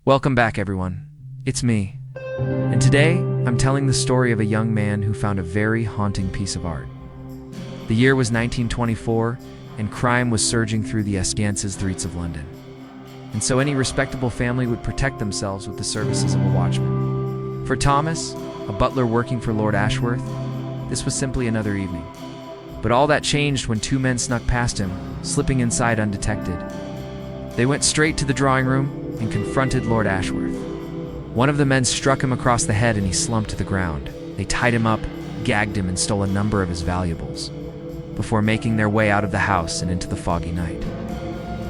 Welcome back, everyone. It's me. And today, I'm telling the story of a young man who found a very haunting piece of art. The year was 1924, and crime was surging through the streets of London. And so any respectable family would protect themselves with the services of a watchman. For Thomas, a butler working for Lord Ashworth, this was simply another evening. But all that changed when two men snuck past him, slipping inside undetected. They went straight to the drawing room and confronted Lord Ashworth. One of the men struck him across the head and he slumped to the ground. They tied him up, gagged him, and stole a number of his valuables, before making their way out of the house and into the foggy night.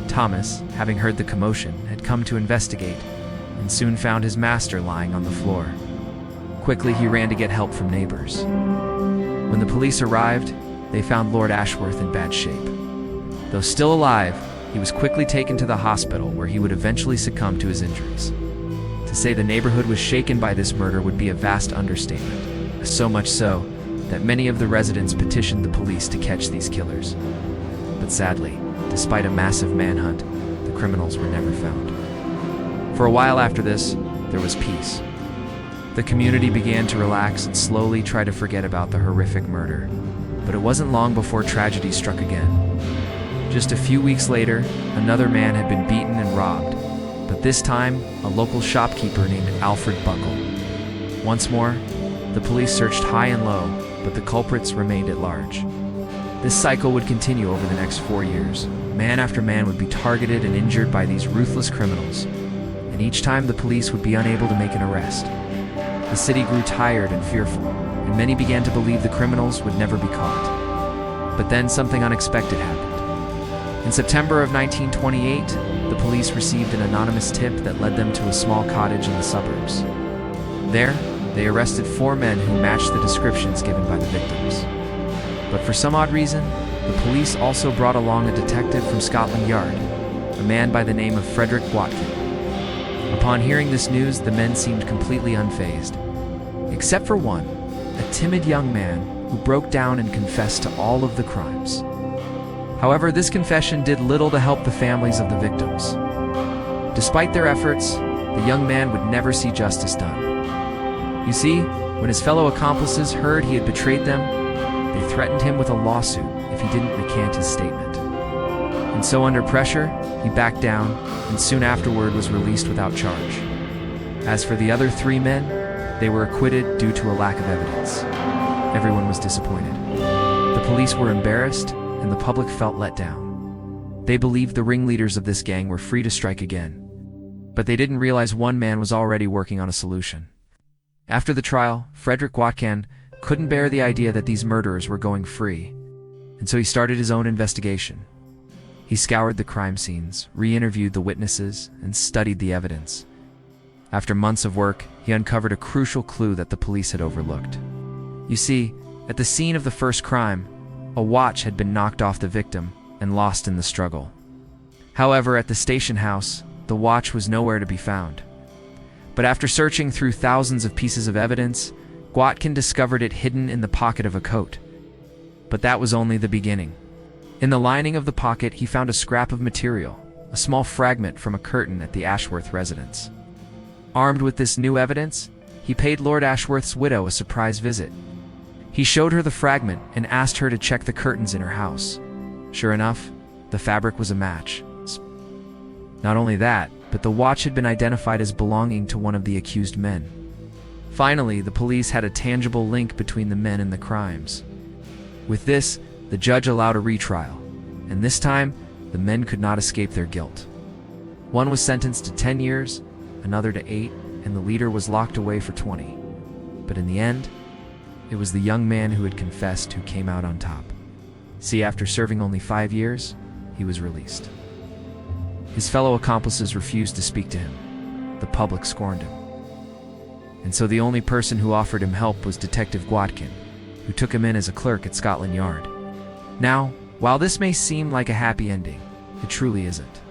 Thomas, having heard the commotion, had come to investigate, and soon found his master lying on the floor. Quickly, he ran to get help from neighbors. When the police arrived, they found Lord Ashworth in bad shape. Though still alive, he was quickly taken to the hospital where he would eventually succumb to his injuries. To say the neighborhood was shaken by this murder would be a vast understatement, so much so that many of the residents petitioned the police to catch these killers. But sadly, despite a massive manhunt, the criminals were never found. For a while after this, there was peace. The community began to relax and slowly try to forget about the horrific murder. But it wasn't long before tragedy struck again. Just a few weeks later, another man had been beaten and robbed, but this time, a local shopkeeper named Alfred Buckle. Once more, the police searched high and low, but the culprits remained at large. This cycle would continue over the next 4 years. Man after man would be targeted and injured by these ruthless criminals, and each time the police would be unable to make an arrest. The city grew tired and fearful, and many began to believe the criminals would never be caught. But then something unexpected happened. In September of 1928, the police received an anonymous tip that led them to a small cottage in the suburbs. There, they arrested 4 men who matched the descriptions given by the victims. But for some odd reason, the police also brought along a detective from Scotland Yard, a man by the name of Frederick Watkin. Upon hearing this news, the men seemed completely unfazed, except for one, a timid young man who broke down and confessed to all of the crimes. However, this confession did little to help the families of the victims. Despite their efforts, the young man would never see justice done. You see, when his fellow accomplices heard he had betrayed them, they threatened him with a lawsuit if he didn't recant his statement. And so under pressure, he backed down and soon afterward was released without charge. As for the other 3 men, they were acquitted due to a lack of evidence. Everyone was disappointed. The police were embarrassed, and the public felt let down. They believed the ringleaders of this gang were free to strike again. But they didn't realize one man was already working on a solution. After the trial, Frederick Watkin couldn't bear the idea that these murderers were going free, and so he started his own investigation. He scoured the crime scenes, re-interviewed the witnesses, and studied the evidence. After months of work, he uncovered a crucial clue that the police had overlooked. You see, at the scene of the first crime, a watch had been knocked off the victim and lost in the struggle. However, at the station house, the watch was nowhere to be found. But after searching through thousands of pieces of evidence, Watkin discovered it hidden in the pocket of a coat. But that was only the beginning. In the lining of the pocket, he found a scrap of material, a small fragment from a curtain at the Ashworth residence. Armed with this new evidence, he paid Lord Ashworth's widow a surprise visit. He showed her the fragment and asked her to check the curtains in her house. Sure enough, the fabric was a match. Not only that, but the watch had been identified as belonging to one of the accused men. Finally, the police had a tangible link between the men and the crimes. With this, the judge allowed a retrial, and this time, the men could not escape their guilt. One was sentenced to 10 years, another to 8, and the leader was locked away for 20. But in the end, it was the young man who had confessed who came out on top. See, after serving only 5 years, he was released. His fellow accomplices refused to speak to him. The public scorned him. And so the only person who offered him help was Detective Watkin, who took him in as a clerk at Scotland Yard. Now, while this may seem like a happy ending, it truly isn't.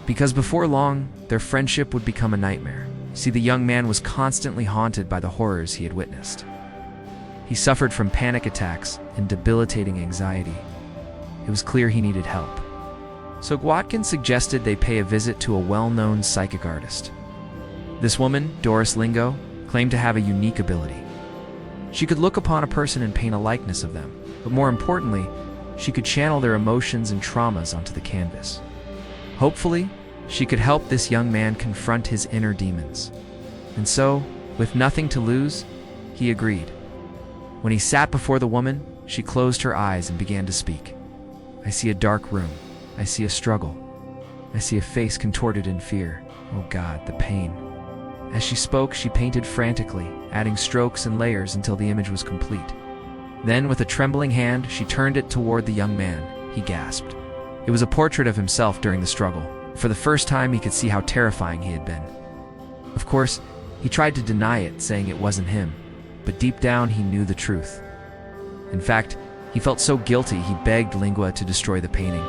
Because before long, their friendship would become a nightmare. See, the young man was constantly haunted by the horrors he had witnessed. He suffered from panic attacks and debilitating anxiety. It was clear he needed help. So Watkin suggested they pay a visit to a well-known psychic artist. This woman, Doris Lingo, claimed to have a unique ability. She could look upon a person and paint a likeness of them, but more importantly, she could channel their emotions and traumas onto the canvas. Hopefully, she could help this young man confront his inner demons. And so, with nothing to lose, he agreed. When he sat before the woman, she closed her eyes and began to speak. "I see a dark room. I see a struggle. I see a face contorted in fear. Oh God, the pain." As she spoke, she painted frantically, adding strokes and layers until the image was complete. Then, with a trembling hand, she turned it toward the young man. He gasped. It was a portrait of himself during the struggle. For the first time, he could see how terrifying he had been. Of course, he tried to deny it, saying it wasn't him, but deep down he knew the truth. In fact, he felt so guilty he begged Lingua to destroy the painting.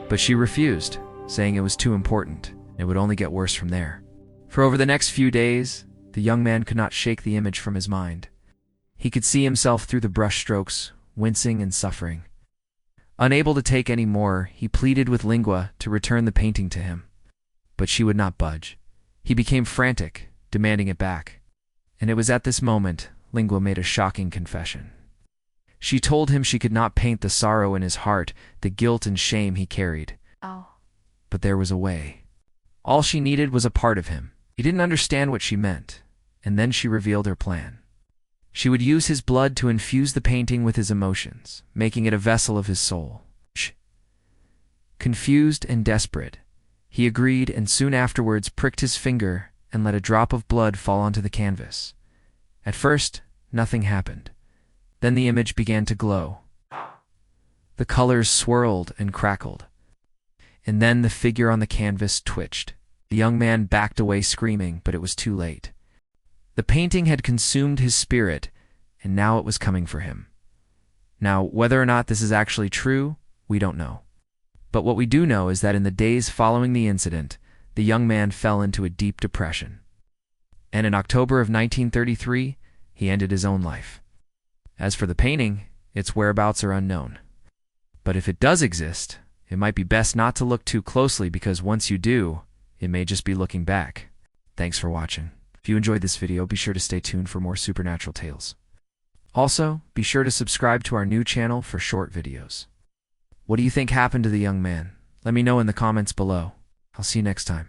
But she refused, saying it was too important, and it would only get worse from there. For over the next few days, the young man could not shake the image from his mind. He could see himself through the brush strokes, wincing and suffering. Unable to take any more, he pleaded with Lingua to return the painting to him. But she would not budge. He became frantic, demanding it back. And it was at this moment Lingua made a shocking confession. She told him she could not paint the sorrow in his heart, the guilt and shame he carried. Oh. But there was a way. All she needed was a part of him. He didn't understand what she meant, and then she revealed her plan. She would use his blood to infuse the painting with his emotions, making it a vessel of his soul. Confused and desperate, he agreed and soon afterwards pricked his finger and let a drop of blood fall onto the canvas. At first, nothing happened. Then the image began to glow. The colors swirled and crackled. And then the figure on the canvas twitched. The young man backed away screaming, but it was too late. The painting had consumed his spirit, and now it was coming for him. Now, whether or not this is actually true, we don't know. But what we do know is that in the days following the incident, the young man fell into a deep depression. And in October of 1933, he ended his own life. As for the painting, its whereabouts are unknown. But if it does exist, it might be best not to look too closely because once you do, it may just be looking back. Thanks for watching. If you enjoyed this video, be sure to stay tuned for more supernatural tales. Also, be sure to subscribe to our new channel for short videos. What do you think happened to the young man? Let me know in the comments below. I'll see you next time.